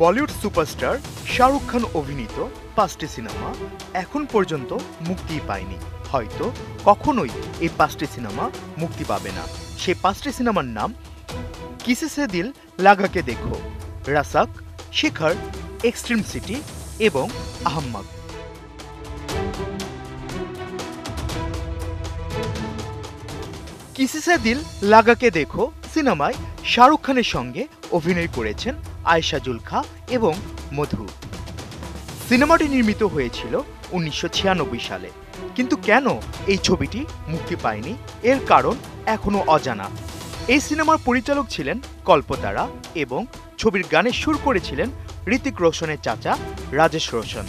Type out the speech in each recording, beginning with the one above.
Bollywood superstar Shahrukh Khan অভিনীত ৫টি cinema এখন পর্যন্ত মুক্তি পায়নি। হয়তো কখনোই এই ৫টি সিনেমা মুক্তি পাবে না। সেই ৫টি সিনেমার নাম কিসি সে দিল লাগাকে দেখো, রাসাক, শিখর, এক্সট্রিম সিটি এবং আহম্মক। কিসি সে দিল লাগাকে দেখো সিনেমায় শাহরুখ খানের সঙ্গে অভিনয় করেছেন আয়েশা জুলখা এবং মধু। সিনেমাটি নির্মিত হয়েছিল ১৯৯৬ সালে, কিন্তু কেন এই ছবিটি মুক্তি পায়নি এর কারণ এখনো অজানা। এই সিনেমার পরিচালক ছিলেন কল্পতারা এবং ছবির গানের সুর করেছিলেন ঋতিক রোশনের চাচা রাজেশ রোশন।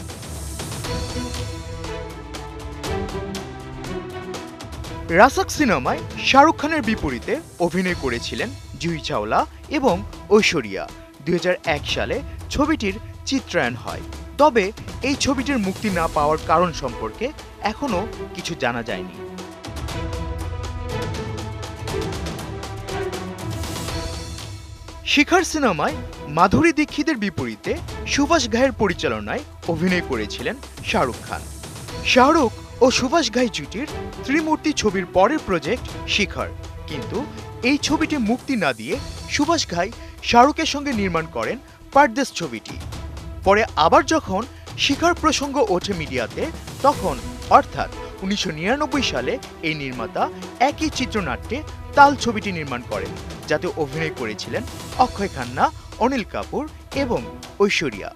রাসাক সিনেমায় শাহরুখ খানের বিপরীতে অভিনয় করেছিলেন জুহি চাওলা এবং ঐশ্বরিয়া। ২০০১ সালে ছবিটির চিত্রায়ন হয়, তবে এই ছবিটির মুক্তি না পাওয়ার কারণ সম্পর্কে এখনো কিছু জানা যায়নি। শিখর সিনেমায় মাধুরী দীক্ষিতের বিপরীতে সুভাষ ঘাইয়ের পরিচালনায় অভিনয় করেছিলেন শাহরুখ খান। শাহরুখ ও সুভাষ ঘাই জুটির ত্রিমূর্তি ছবির পরের প্রজেক্ট শিখর, কিন্তু এই ছবিটি মুক্তি না দিয়ে সুভাষ ঘাই শাহরুখের সঙ্গে নির্মাণ করেন পারদেশ ছবিটি। পরে আবার যখন শিখর প্রসঙ্গ ওঠে মিডিয়াতে, তখন অর্থাৎ ১৯৯৯ সালে এই নির্মাতা একই চিত্রনাট্যে তাল ছবিটি নির্মাণ করেন, যাতে অভিনয় করেছিলেন অক্ষয় খান্না, অনিল কাপুর এবং ঐশ্বরিয়া।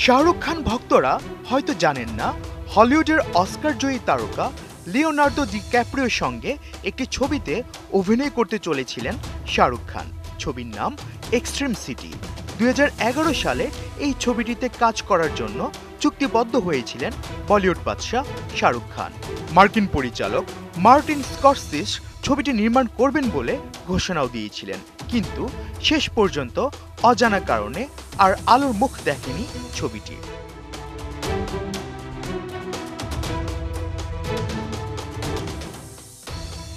শাহরুখ খান ভক্তরা হয়তো জানেন না, হলিউডের অস্কার জয়ী তারকা লিওনার্দো ডিক্যাপ্রিওর সঙ্গে একটি ছবিতে অভিনয় করতে চলেছিলেন শাহরুখ খান। ছবির নাম এক্সট্রিম সিটি। ২০১১ সালে এই ছবিটিতে কাজ করার জন্য চুক্তিবদ্ধ হয়েছিলেন বলিউড বাদশাহ শাহরুখ খান। মার্কিন পরিচালক মার্টিন স্করসিস ছবিটি নির্মাণ করবেন বলে ঘোষণাও দিয়েছিলেন, কিন্তু শেষ পর্যন্ত অজানা কারণে আর আলোর মুখ দেখেনি ছবিটি।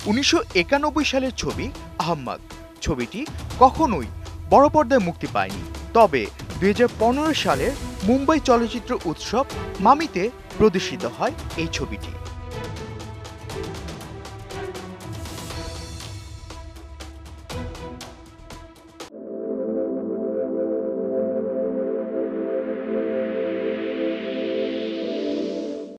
১৯৯১ সালের ছবি আহম্মক ছবিটি কখনোই বড় পর্দায় মুক্তি পায়নি, তবে ২০১৫ সালের মুম্বাই চলচ্চিত্র উৎসব মামিতে প্রদর্শিত হয় এই ছবিটি।